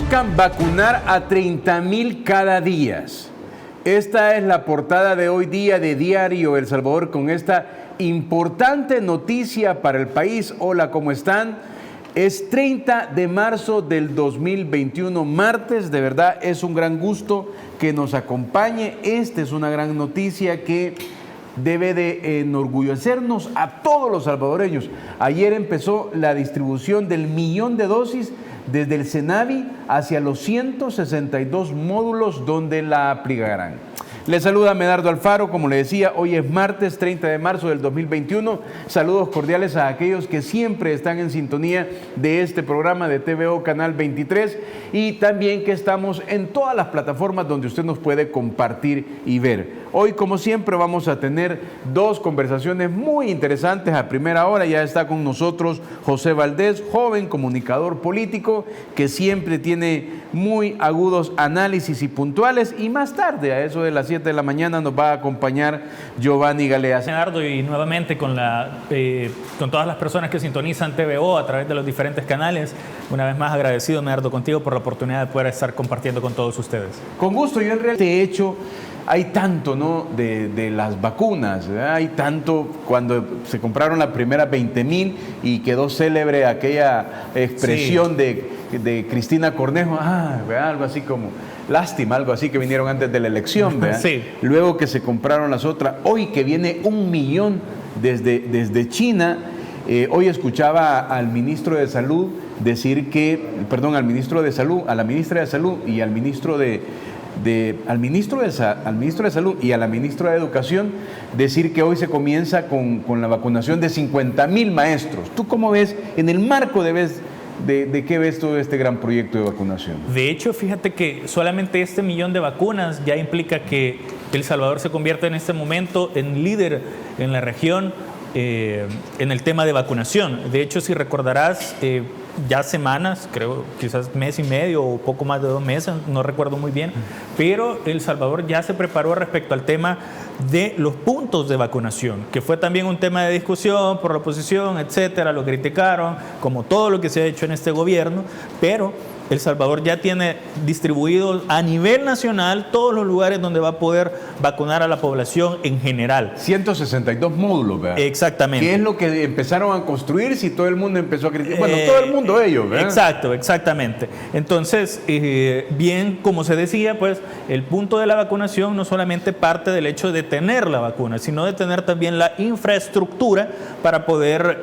Buscan vacunar a 30,000 cada día. Esta es la portada de hoy día de Diario El Salvador con esta importante noticia para el país. Hola, ¿cómo están? Es 30 de marzo del 2021, martes. De verdad es un gran gusto que nos acompañe. Esta es una gran noticia que debe de enorgullecernos a todos los salvadoreños. Ayer empezó la distribución del 1,000,000 de dosis desde el CENAVI hacia los 162 módulos donde la aplicarán. Les saluda Medardo Alfaro, como le decía, hoy es martes 30 de marzo del 2021. Saludos cordiales a aquellos que siempre están en sintonía de este programa de TVO Canal 23 y también que estamos en todas las plataformas donde usted nos puede compartir y ver. Hoy, como siempre, vamos a tener dos conversaciones muy interesantes. A primera hora ya está con nosotros José Valdés, joven comunicador político que siempre tiene muy agudos análisis y puntuales. Y más tarde, a eso de las 7 de la mañana, nos va a acompañar Giovanni Galeas. Leonardo, y nuevamente con todas las personas que sintonizan TVO a través de los diferentes canales, una vez más agradecido, Leonardo, contigo por la oportunidad de poder estar compartiendo con todos ustedes. Con gusto. Yo en realidad he hecho... Hay tanto, ¿no?, de las vacunas, ¿verdad? Hay tanto cuando se compraron las primeras 20,000 y quedó célebre aquella expresión de Cristina Cornejo, ¿verdad? Algo así como, lástima, algo así que vinieron antes de la elección, ¿verdad? Sí. Luego que se compraron las otras, hoy que viene 1,000,000 desde China. Hoy escuchaba al ministro de Salud decir que, perdón, al ministro de Salud, a la ministra de Salud y al ministro al ministro de Salud y a la ministra de Educación decir que hoy se comienza con la vacunación de 50,000 maestros. ¿Tú cómo ves, en el marco de qué ves todo este gran proyecto de vacunación? De hecho, fíjate que solamente este 1,000,000 de vacunas ya implica que El Salvador se convierte en este momento en líder en la región en el tema de vacunación. De hecho, si recordarás, ya semanas, creo quizás mes y medio o poco más de 2 meses, no recuerdo muy bien, pero El Salvador ya se preparó respecto al tema de los puntos de vacunación, que fue también un tema de discusión por la oposición, etcétera, lo criticaron, como todo lo que se ha hecho en este gobierno, pero El Salvador ya tiene distribuidos a nivel nacional todos los lugares donde va a poder vacunar a la población en general. 162 módulos, ¿verdad? Exactamente. ¿Qué es lo que empezaron a construir si todo el mundo empezó a criticar? Bueno, todo el mundo ellos, ¿verdad? Exacto, exactamente. Entonces, bien, como se decía, pues el punto de la vacunación no solamente parte del hecho de tener la vacuna, sino de tener también la infraestructura para poder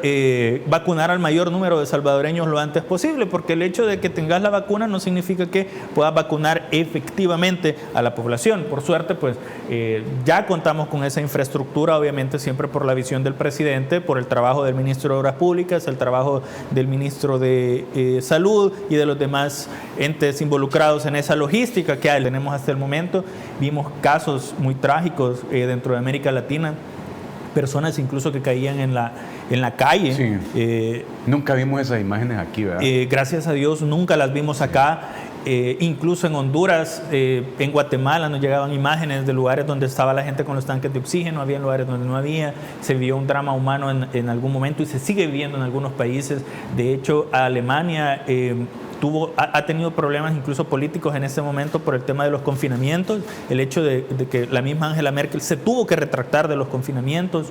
vacunar al mayor número de salvadoreños lo antes posible, porque el hecho de que tengas la vacuna no significa que puedas vacunar efectivamente a la población. Por suerte, pues ya contamos con esa infraestructura, obviamente siempre por la visión del presidente, por el trabajo del ministro de Obras Públicas, el trabajo del ministro de Salud y de los demás entes involucrados en esa logística que tenemos hasta el momento. Vimos casos muy trágicos dentro de América Latina, personas incluso que caían en la calle. Sí. Nunca vimos esas imágenes aquí, ¿verdad? Gracias a Dios nunca las vimos acá. Incluso en Honduras, en Guatemala nos llegaban imágenes de lugares donde estaba la gente con los tanques de oxígeno, había lugares donde no había, se vio un drama humano en algún momento y se sigue viviendo en algunos países. De hecho, Alemania ha tenido problemas incluso políticos en este momento por el tema de los confinamientos, el hecho de que la misma Angela Merkel se tuvo que retractar de los confinamientos.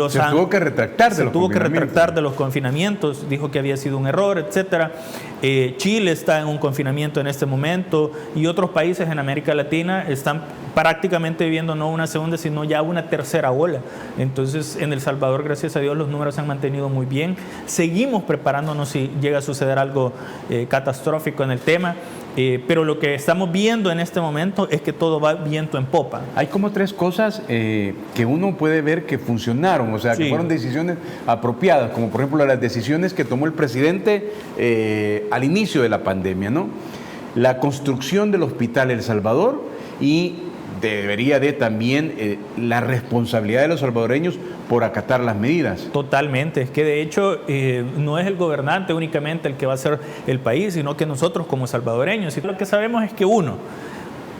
Se tuvo que retractar de los confinamientos, dijo que había sido un error, etcétera. Chile está en un confinamiento en este momento y otros países en América Latina están prácticamente viviendo no una segunda, sino ya una tercera ola. Entonces, en El Salvador, gracias a Dios, los números se han mantenido muy bien. Seguimos preparándonos si llega a suceder algo catastrófico en el tema. Pero lo que estamos viendo en este momento es que todo va viento en popa. Hay como 3 cosas que uno puede ver que funcionaron, o sea, que fueron decisiones apropiadas, como por ejemplo las decisiones que tomó el presidente al inicio de la pandemia, ¿no? La construcción del Hospital El Salvador y debería de también la responsabilidad de los salvadoreños por acatar las medidas. Totalmente, es que de hecho no es el gobernante únicamente el que va a hacer el país, sino que nosotros como salvadoreños. Y lo que sabemos es que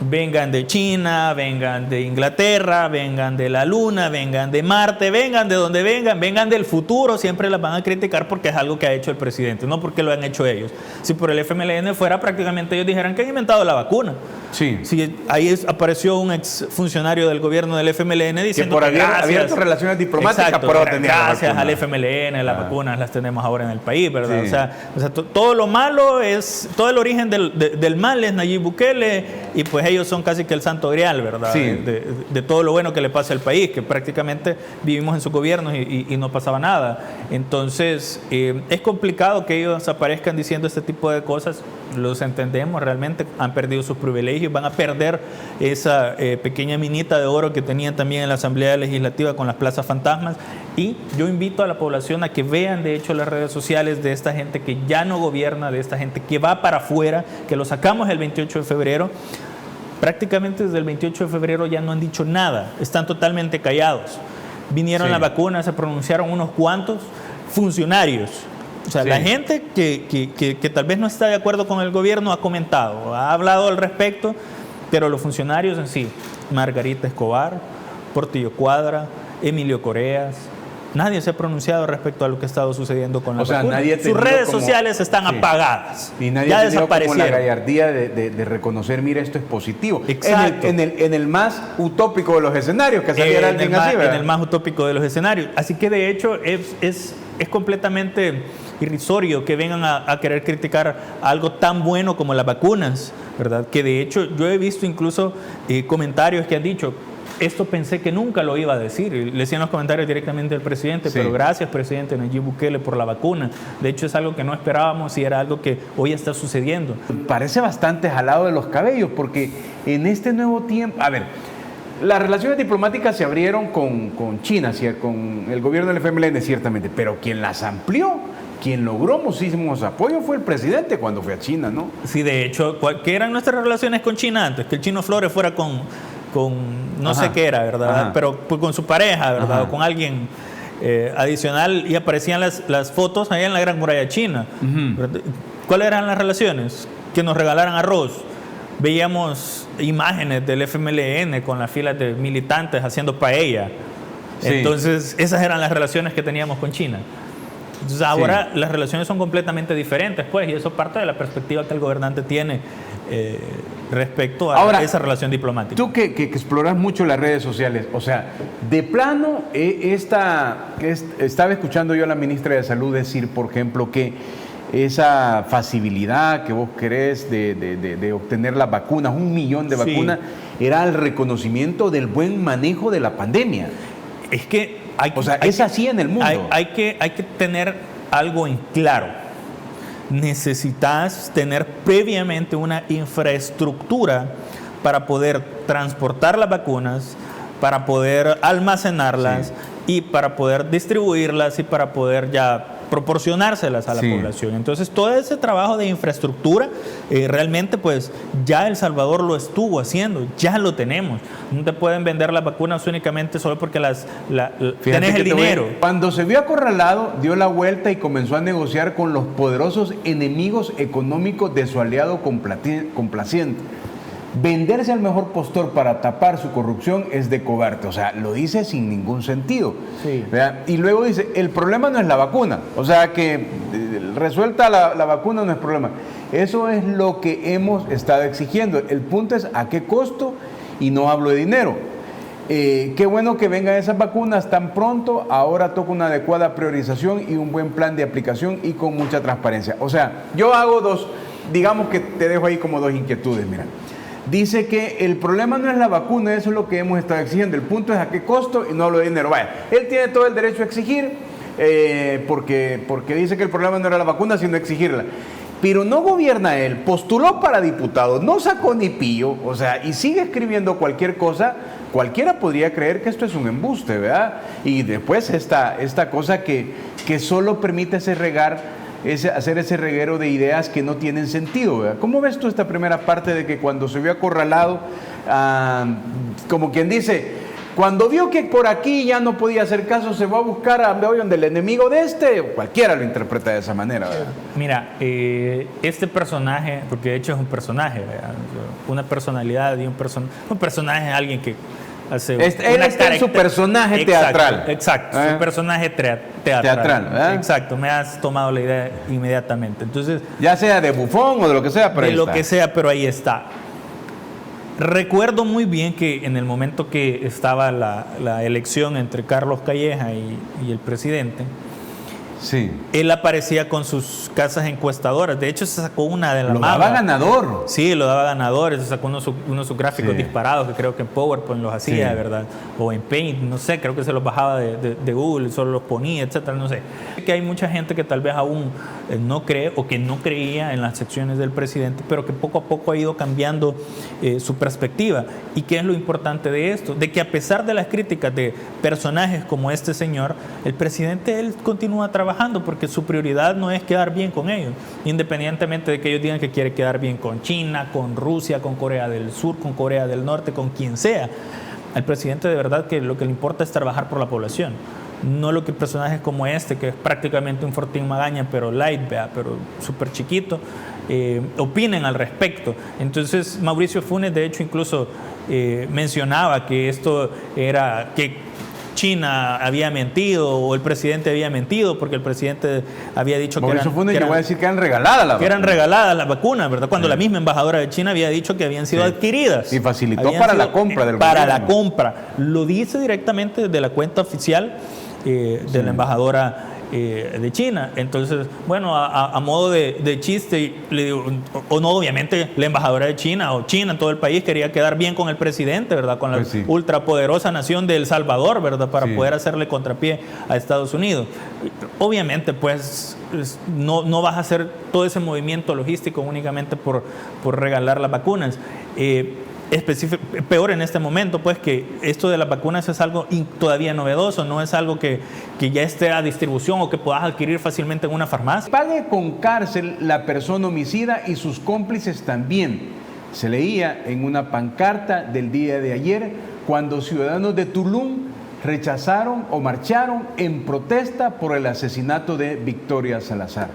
vengan de China, vengan de Inglaterra, vengan de la Luna, vengan de Marte, vengan de donde vengan, vengan del futuro, siempre las van a criticar porque es algo que ha hecho el presidente, no porque lo han hecho ellos. Si por el FMLN fuera, prácticamente ellos dijeran que han inventado la vacuna. Sí. Sí, ahí apareció un ex funcionario del gobierno del FMLN diciendo que por que haber abierto relaciones diplomáticas, exacto, pero tenía gracias al FMLN, las vacunas las tenemos ahora en el país, ¿verdad? Sí. O sea, todo lo malo es, todo el origen del mal es Nayib Bukele, y pues ellos son casi que el santo grial, ¿verdad? Sí. De todo lo bueno que le pasa al país, que prácticamente vivimos en sus gobiernos y no pasaba nada. Entonces, es complicado que ellos aparezcan diciendo este tipo de cosas. Los entendemos, realmente han perdido sus privilegios, van a perder esa pequeña minita de oro que tenían también en la Asamblea Legislativa con las plazas fantasmas. Y yo invito a la población a que vean, de hecho, las redes sociales de esta gente que ya no gobierna, de esta gente que va para afuera, que lo sacamos el 28 de febrero. Prácticamente desde el 28 de febrero ya no han dicho nada, están totalmente callados. Vinieron las vacunas, se pronunciaron unos cuantos funcionarios. O sea, la gente que tal vez no está de acuerdo con el gobierno ha comentado, ha hablado al respecto, pero los funcionarios en sí, Margarita Escobar, Portillo Cuadra, Emilio Coreas, nadie se ha pronunciado respecto a lo que ha estado sucediendo con la vacuna. Nadie sus redes sociales están apagadas. Y nadie ya ha tenido como la desaparecieron. gallardía de reconocer, mira, esto es positivo. Exacto. En el más utópico de los escenarios, que saliera alguien así, ¿verdad? En el más utópico de los escenarios. Así que de hecho es completamente irrisorio que vengan a querer criticar algo tan bueno como las vacunas, ¿verdad? Que de hecho yo he visto incluso comentarios que han dicho, esto pensé que nunca lo iba a decir. Le decían los comentarios directamente al presidente, pero gracias, presidente Nayib Bukele, por la vacuna. De hecho, es algo que no esperábamos y era algo que hoy está sucediendo. Parece bastante jalado de los cabellos, porque en este nuevo tiempo, a ver, las relaciones diplomáticas se abrieron con China, con el gobierno del FMLN, ciertamente, pero quien las amplió, quien logró muchísimos apoyos fue el presidente cuando fue a China, ¿no? Sí, de hecho, ¿qué eran nuestras relaciones con China antes? Que el Chino Flores fuera con no sé qué era, ¿verdad? Pero pues, con su pareja, ¿verdad? O con alguien adicional, y aparecían las fotos allá en la Gran Muralla China. ¿Cuáles eran las relaciones? Que nos regalaran arroz. Veíamos imágenes del FMLN con las filas de militantes haciendo paella. Entonces, esas eran las relaciones que teníamos con China. Entonces, ahora las relaciones son completamente diferentes, pues, y eso parte de la perspectiva que el gobernante tiene respecto a esa relación diplomática. Tú que exploras mucho las redes sociales, o sea, de plano, estaba escuchando yo a la ministra de Salud decir, por ejemplo, que esa facilidad que vos querés de obtener las vacunas, 1 millón de vacunas, era el reconocimiento del buen manejo de la pandemia. Es que es así en el mundo. Hay que tener algo en claro. Necesitas tener previamente una infraestructura para poder transportar las vacunas, para poder almacenarlas y para poder distribuirlas y para poder ya proporcionárselas a la población. Entonces, todo ese trabajo de infraestructura, realmente, pues, ya El Salvador lo estuvo haciendo, ya lo tenemos. No te pueden vender las vacunas únicamente solo porque tenés el dinero. Cuando se vio acorralado, dio la vuelta y comenzó a negociar con los poderosos enemigos económicos de su aliado complaciente. Venderse al mejor postor para tapar su corrupción es de cobarde. O sea, lo dice sin ningún sentido. Y luego dice, el problema no es la vacuna. O sea, que resuelta la vacuna no es problema. Eso es lo que hemos estado exigiendo. El punto es a qué costo, y no hablo de dinero. Qué bueno que vengan esas vacunas tan pronto. Ahora toca una adecuada priorización y un buen plan de aplicación y con mucha transparencia. O sea, yo hago digamos que te dejo ahí como 2 inquietudes, mira. Dice que el problema no es la vacuna, eso es lo que hemos estado exigiendo. El punto es a qué costo y no hablo de dinero. Vaya, él tiene todo el derecho a exigir, porque dice que el problema no era la vacuna, sino exigirla. Pero no gobierna él, postuló para diputado, no sacó ni pillo, o sea, y sigue escribiendo cualquier cosa. Cualquiera podría creer que esto es un embuste, ¿verdad? Y después esta cosa que solo permite hacer ese reguero de ideas que no tienen sentido, ¿verdad? ¿Cómo ves tú esta primera parte de que cuando se vio acorralado, como quien dice, Cuando vio que por aquí ya no podía hacer caso, se va a buscar a donde el enemigo de este, o cualquiera lo interpreta de esa manera, ¿verdad? Mira, este personaje, porque de hecho es un personaje, ¿verdad? Una personalidad y un personaje es alguien que hace Él está en su personaje teatral. Exacto, su personaje teatral, ¿verdad? Exacto, me has tomado la idea inmediatamente. Entonces, ya sea de bufón o de lo que sea, pero de ahí lo está. que sea, pero ahí está. Recuerdo muy bien que en el momento que estaba la elección entre Carlos Calleja y el presidente, sí, él aparecía con sus casas encuestadoras. De hecho, se sacó una de la lo manga. daba ganador. Sí, lo daba ganador. Se sacó unos de sus gráficos Sí. disparados, que creo que en PowerPoint los hacía, Sí. ¿verdad? O en Paint, no sé, creo que se los bajaba de Google, solo los ponía, etcétera, no sé. Que hay mucha gente que tal vez aún no cree o que no creía en las secciones del presidente, pero que poco a poco ha ido cambiando su perspectiva. ¿Y qué es lo importante de esto? De que a pesar de las críticas de personajes como este señor, el presidente, él continúa trabajando porque su prioridad no es quedar bien con ellos, independientemente de que ellos digan que quiere quedar bien con China, con Rusia, con Corea del Sur, con Corea del Norte, con quien sea. Al presidente de verdad que lo que le importa es trabajar por la población. No lo que personajes como este, que es prácticamente un Fortín Magaña, pero light, ¿vea? Pero súper chiquito, opinen al respecto. Entonces Mauricio Funes, de hecho, incluso mencionaba que esto era que China había mentido o el presidente había mentido porque el presidente había dicho Mauricio Funes llegó a decir que eran regaladas las vacunas, ¿verdad? Cuando la misma embajadora de China había dicho que habían sido adquiridas. Y facilitó para la compra del Para gobierno. la compra. Lo dice directamente desde la cuenta oficial de la embajadora de China. Entonces, bueno, a modo de chiste, le digo, o no, obviamente la embajadora de China o China, todo el país quería quedar bien con el presidente, ¿verdad? Con la Pues sí. ultrapoderosa nación de El Salvador, ¿verdad? Para Sí. poder hacerle contrapié a Estados Unidos. Obviamente, pues, no vas a hacer todo ese movimiento logístico únicamente por regalar las vacunas. Peor en este momento, pues, que esto de las vacunas es algo todavía novedoso, no es algo que ya esté a distribución o que puedas adquirir fácilmente en una farmacia. Pague con cárcel la persona homicida y sus cómplices también. Se leía en una pancarta del día de ayer cuando ciudadanos de Tulum rechazaron o marcharon en protesta por el asesinato de Victoria Salazar.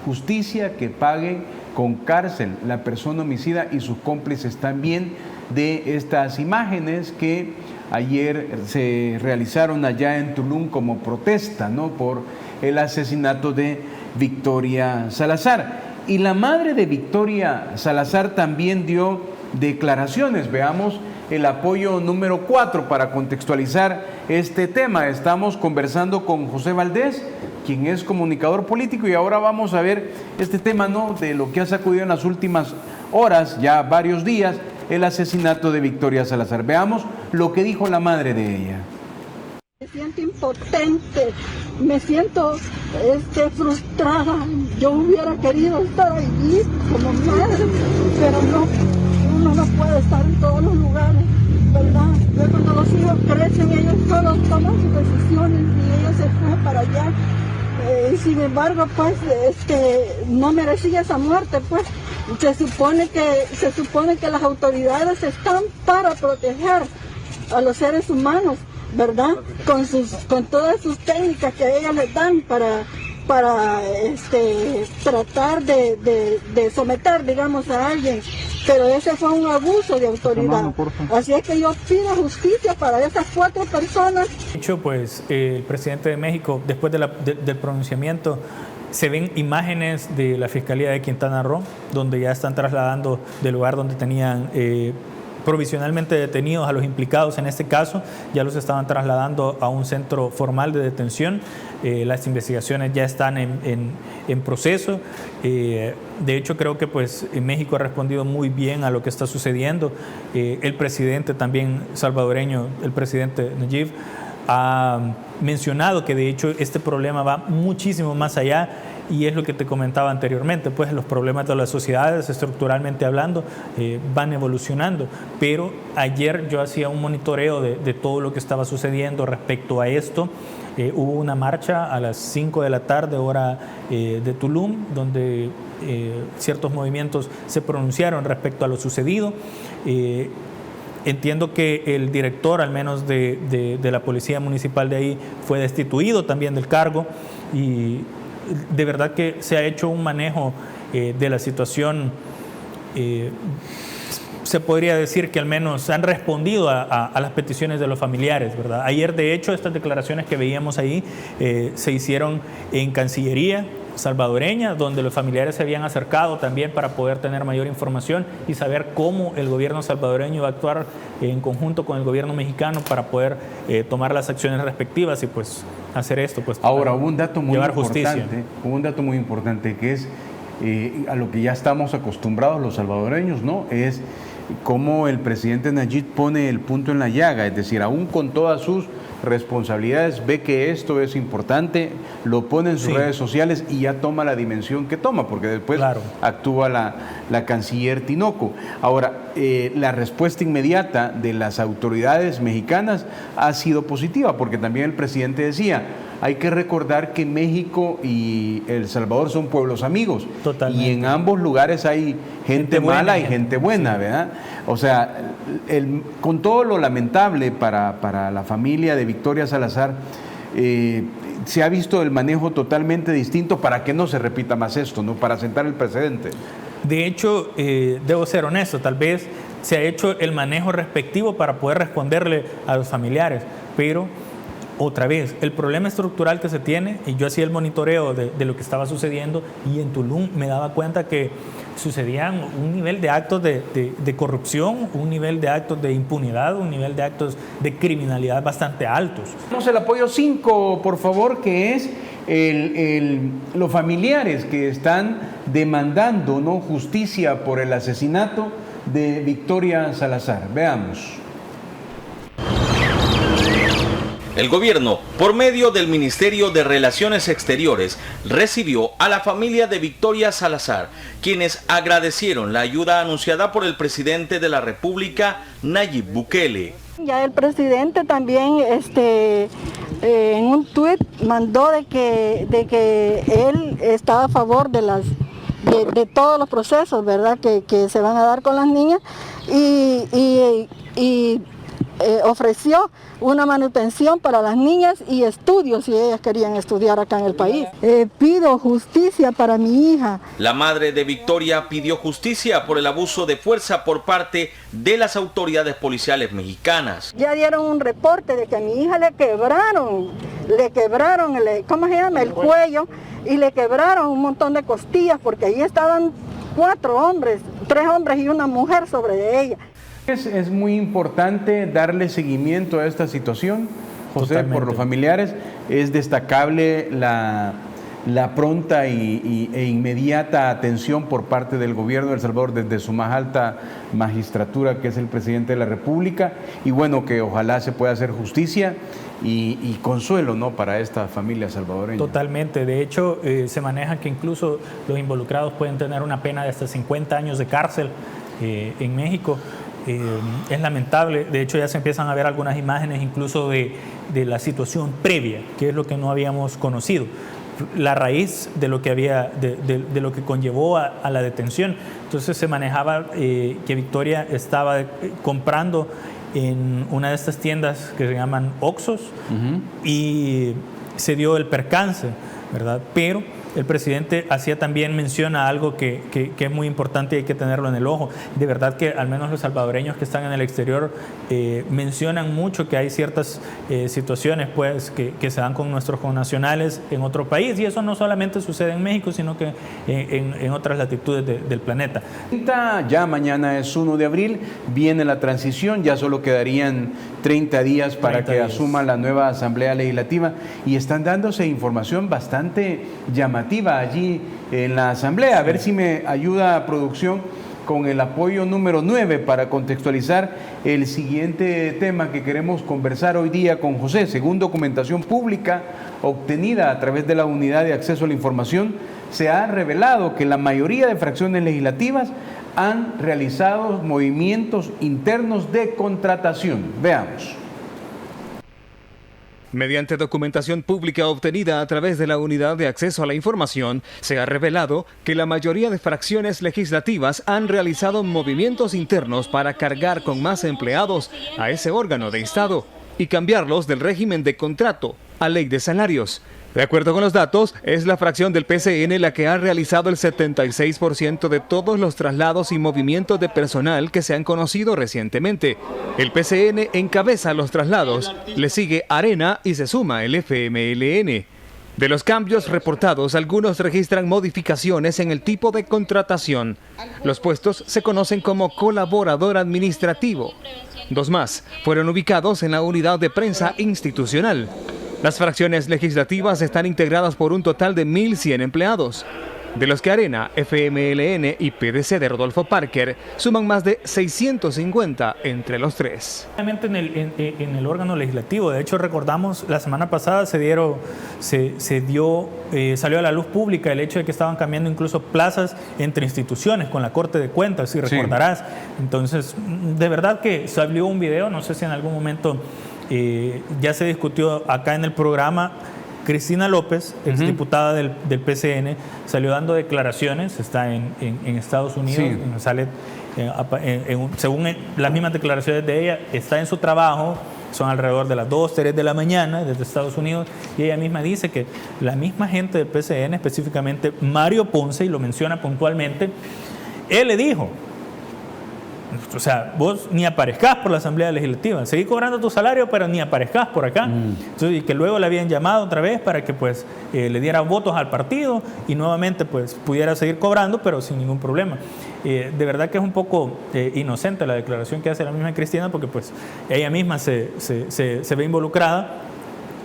Justicia que pague con cárcel la persona homicida y sus cómplices también de estas imágenes que ayer se realizaron allá en Tulum como protesta, ¿no?, por el asesinato de Victoria Salazar. Y la madre de Victoria Salazar también dio declaraciones. Veamos el apoyo número 4 para contextualizar este tema. Estamos conversando con José Valdés, quien es comunicador político, y ahora vamos a ver este tema, ¿no?, de lo que ha sacudido en las últimas horas, ya varios días, el asesinato de Victoria Salazar. Veamos lo que dijo la madre de ella. Me siento impotente, me siento frustrada. Yo hubiera querido estar allí como madre, pero no, uno no puede estar en todos los lugares, ¿verdad? Yo cuando los hijos crecen, ellos solo toman sus decisiones y ellos se fueron para allá. Sin embargo, pues, no merecía esa muerte, pues. Se supone que las autoridades están para proteger a los seres humanos, ¿verdad? Con todas sus técnicas que ellas les dan para tratar de someter, digamos, a alguien. Pero ese fue un abuso de autoridad. Así es que yo pido justicia para esas 4 personas. De hecho, pues, el presidente de México, después del pronunciamiento, se ven imágenes de la Fiscalía de Quintana Roo, donde ya están trasladando del lugar donde tenían provisionalmente detenidos a los implicados en este caso, ya los estaban trasladando a un centro formal de detención. Las investigaciones ya están en proceso. De hecho, creo que pues México ha respondido muy bien a lo que está sucediendo. El presidente también salvadoreño, el presidente Nayib, ha mencionado que de hecho este problema va muchísimo más allá, y es lo que te comentaba anteriormente, pues los problemas de las sociedades estructuralmente hablando van evolucionando, pero ayer yo hacía un monitoreo de todo lo que estaba sucediendo respecto a esto. Hubo una marcha a las 5 de la tarde, hora de Tulum, donde ciertos movimientos se pronunciaron respecto a lo sucedido. Entiendo que el director, al menos de la Policía Municipal de ahí, fue destituido también del cargo, y de verdad que se ha hecho un manejo de la situación. Se podría decir que al menos han respondido a las peticiones de los familiares, ¿verdad? Ayer, de hecho, estas declaraciones que veíamos ahí se hicieron en Cancillería salvadoreña, donde los familiares se habían acercado también para poder tener mayor información y saber cómo el gobierno salvadoreño va a actuar en conjunto con el gobierno mexicano para poder tomar las acciones respectivas y pues hacer esto. Pues, ahora, hubo un dato muy llevar importante, justicia. hubo un dato muy importante que es a lo que ya estamos acostumbrados los salvadoreños, ¿no? Es cómo el presidente Nayib pone el punto en la llaga, es decir, aún con todas sus responsabilidades, ve que esto es importante, lo pone en sus redes sociales y ya toma la dimensión que toma, porque después actúa la canciller Tinoco. Ahora, la respuesta inmediata de las autoridades mexicanas ha sido positiva, porque también el presidente decía, hay que recordar que México y El Salvador son pueblos amigos. Totalmente. Y en ambos lugares hay gente mala y gente buena, ¿verdad? O sea, con todo lo lamentable para la familia de Victoria Salazar, se ha visto el manejo totalmente distinto para que no se repita más esto, ¿no? Para sentar el precedente. De hecho, debo ser honesto, tal vez se ha hecho el manejo respectivo para poder responderle a los familiares, pero otra vez, el problema estructural que se tiene, y yo hacía el monitoreo de lo que estaba sucediendo, y en Tulum me daba cuenta que sucedían un nivel de actos de corrupción, un nivel de actos de impunidad, un nivel de actos de criminalidad bastante altos. Tenemos el apoyo 5, por favor, que es los familiares que están demandando, ¿no?, justicia por el asesinato de Victoria Salazar. Veamos. El gobierno, por medio del Ministerio de Relaciones Exteriores, recibió a la familia de Victoria Salazar, quienes agradecieron la ayuda anunciada por el presidente de la República, Nayib Bukele. Ya el presidente también en un tuit mandó de que él estaba a favor de todos los procesos, ¿verdad?, que se van a dar con las niñas y ofreció una manutención para las niñas y estudios si ellas querían estudiar acá en el país. Pido justicia para mi hija. La madre de Victoria pidió justicia por el abuso de fuerza por parte de las autoridades policiales mexicanas. Ya dieron un reporte de que a mi hija le quebraron ¿cómo se llama?, el cuello, y le quebraron un montón de costillas porque ahí estaban 4 hombres, 3 hombres y una mujer sobre ella. Es muy importante darle seguimiento a esta situación, José. Totalmente. Por los familiares. Es destacable la pronta e inmediata atención por parte del gobierno de El Salvador desde su más alta magistratura, que es el presidente de la República, y bueno, que ojalá se pueda hacer justicia y consuelo, ¿no?, para esta familia salvadoreña. Totalmente. De hecho, se maneja que incluso los involucrados pueden tener una pena de hasta 50 años de cárcel en México. Es lamentable. De hecho, ya se empiezan a ver algunas imágenes incluso de la situación previa, que es lo que no habíamos conocido, la raíz de lo que había, de lo que conllevó a la detención. Entonces se manejaba que Victoria estaba comprando en una de estas tiendas que se llaman Oxxos, y se dio el percance, ¿verdad? Pero el presidente hacía también mención a algo que es muy importante y hay que tenerlo en el ojo. De verdad que al menos los salvadoreños que están en el exterior mencionan mucho que hay ciertas situaciones pues, que se dan con nuestros connacionales en otro país, y eso no solamente sucede en México, sino que en otras latitudes del planeta. Ya mañana es 1 de abril, viene la transición, ya solo quedarían 30 días para que asuma la nueva Asamblea Legislativa, y están dándose información bastante llamativa allí en la Asamblea. A ver si me ayuda producción con el apoyo número 9 para contextualizar el siguiente tema que queremos conversar hoy día con José. Según documentación pública obtenida a través de la Unidad de Acceso a la Información, se ha revelado que la mayoría de fracciones legislativas han realizado movimientos internos de contratación. Veamos. Mediante documentación pública obtenida a través de la Unidad de Acceso a la Información, se ha revelado que la mayoría de fracciones legislativas han realizado movimientos internos para cargar con más empleados a ese órgano de Estado y cambiarlos del régimen de contrato a ley de salarios. De acuerdo con los datos, es la fracción del PCN la que ha realizado el 76% de todos los traslados y movimientos de personal que se han conocido recientemente. El PCN encabeza los traslados, le sigue Arena y se suma el FMLN. De los cambios reportados, algunos registran modificaciones en el tipo de contratación. Los puestos se conocen como colaborador administrativo. 2 más fueron ubicados en la unidad de prensa institucional. Las fracciones legislativas están integradas por un total de 1.100 empleados, de los que Arena, FMLN y PDC de Rodolfo Parker suman más de 650 entre los 3. En el órgano legislativo, de hecho recordamos, la semana pasada salió a la luz pública el hecho de que estaban cambiando incluso plazas entre instituciones con la Corte de Cuentas, si recordarás. Sí. Entonces, de verdad que salió un video, no sé si en algún momento ya se discutió acá en el programa. Cristina López, exdiputada del PCN, salió dando declaraciones, está en Estados Unidos, sí. Sale, según las mismas declaraciones de ella, está en su trabajo, son alrededor de las 2, 3 de la mañana desde Estados Unidos, y ella misma dice que la misma gente del PCN, específicamente Mario Ponce, y lo menciona puntualmente, él le dijo, o sea, vos ni aparezcás por la Asamblea Legislativa, seguís cobrando tu salario, pero ni aparezcás por acá. Entonces, y que luego le habían llamado otra vez para que pues le diera votos al partido y nuevamente pues pudiera seguir cobrando, pero sin ningún problema. De verdad que es un poco inocente la declaración que hace la misma Cristina, porque pues ella misma se ve involucrada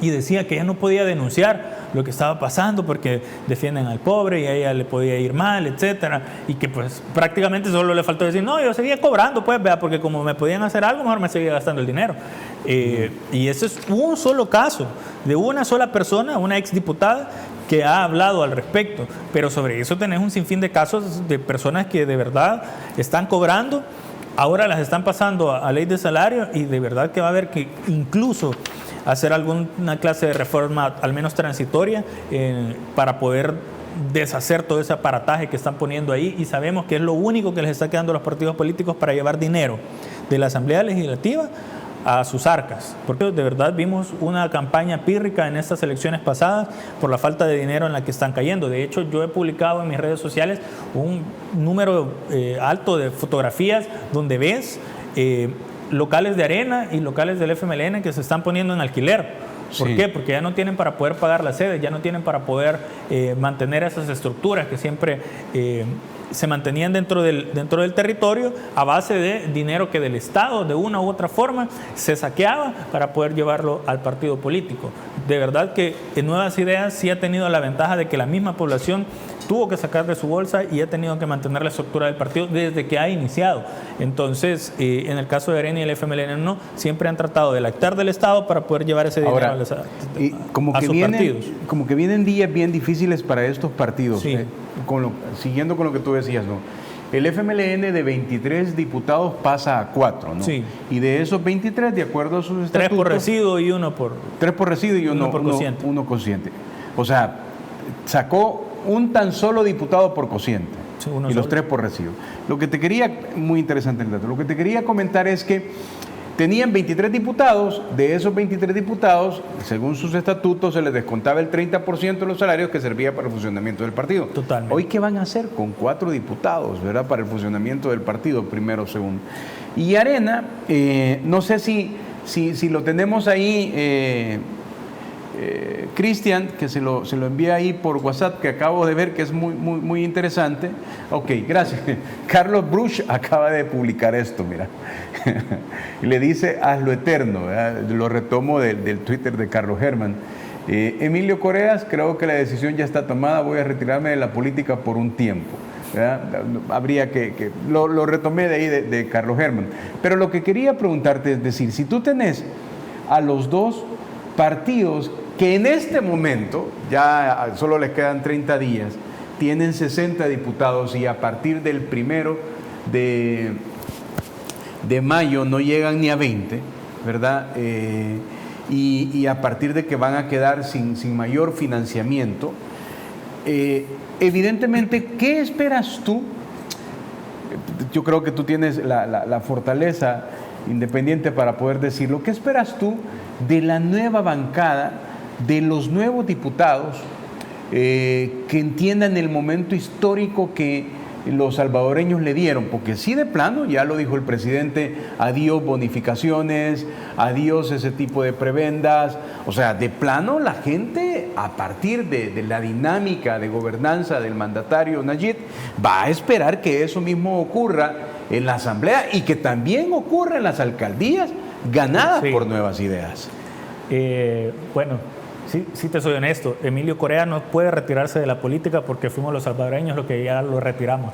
y decía que ella no podía denunciar lo que estaba pasando porque defienden al pobre y a ella le podía ir mal, etcétera, y que pues prácticamente solo le faltó decir, no, yo seguía cobrando, pues, vea, porque como me podían hacer algo, mejor me seguía gastando el dinero. Y ese es un solo caso de una sola persona, una exdiputada, que ha hablado al respecto, pero sobre eso tenés un sinfín de casos de personas que de verdad están cobrando, ahora las están pasando a ley de salario, y de verdad que va a haber que incluso hacer alguna clase de reforma, al menos transitoria, para poder deshacer todo ese aparataje que están poniendo ahí, y sabemos que es lo único que les está quedando a los partidos políticos para llevar dinero de la Asamblea Legislativa a sus arcas, porque de verdad vimos una campaña pírrica en estas elecciones pasadas por la falta de dinero en la que están cayendo. De hecho, yo he publicado en mis redes sociales un número alto de fotografías donde ves locales de Arena y locales del FMLN que se están poniendo en alquiler. ¿Por qué? Porque ya no tienen para poder pagar las sedes, ya no tienen para poder mantener esas estructuras que siempre se mantenían dentro del territorio a base de dinero que del Estado, de una u otra forma, se saqueaba para poder llevarlo al partido político. De verdad que en Nuevas Ideas sí ha tenido la ventaja de que la misma población tuvo que sacar de su bolsa y ha tenido que mantener la estructura del partido desde que ha iniciado. Entonces, en el caso de Arena y el FMLN no, siempre han tratado de lactar del Estado para poder llevar ese dinero a sus partidos. Como que vienen días bien difíciles para estos partidos, sí. Siguiendo con lo que tú decías, ¿no? El FMLN de 23 diputados pasa a 4, ¿no? Sí. Y de esos 23, de acuerdo a sus estatutos... 3 por residuo y 1 por... 3 por residuo y uno cociente. O sea, sacó un tan solo diputado por cociente, sí, y los 3 por residuo. Lo que te quería, muy interesante el dato, lo que te quería comentar es que tenían 23 diputados, de esos 23 diputados, según sus estatutos, se les descontaba el 30% de los salarios que servía para el funcionamiento del partido. Totalmente. Hoy, ¿qué van a hacer con 4 diputados, verdad, para el funcionamiento del partido, primero, segundo? Y Arena, no sé si lo tenemos ahí, Cristian, que se lo envía ahí por WhatsApp, que acabo de ver que es muy interesante. Ok, gracias. Carlos Bruch acaba de publicar esto, mira. Y le dice, hazlo eterno, ¿verdad? Lo retomo del Twitter de Carlos Germán. Emilio Correas, creo que la decisión ya está tomada, voy a retirarme de la política por un tiempo, ¿verdad? Habría que lo retomé de ahí de Carlos Germán. Pero lo que quería preguntarte es decir, si tú tenés a los dos partidos que en este momento, ya solo les quedan 30 días, tienen 60 diputados y a partir del 1 de mayo no llegan ni a 20, ¿verdad? y a partir de que van a quedar sin mayor financiamiento, evidentemente, ¿qué esperas tú? Yo creo que tú tienes la fortaleza independiente para poder decirlo. ¿Qué esperas tú de la nueva bancada, de los nuevos diputados que entiendan el momento histórico que los salvadoreños le dieron? Porque sí, de plano, ya lo dijo el presidente, adiós bonificaciones, adiós ese tipo de prebendas. O sea, de plano la gente, a partir de la dinámica de gobernanza del mandatario Nayib, va a esperar que eso mismo ocurra en la asamblea y que también ocurra en las alcaldías ganadas por Nuevas Ideas. Bueno, sí te soy honesto. Emilio Correa no puede retirarse de la política porque fuimos los salvadoreños los que ya lo retiramos.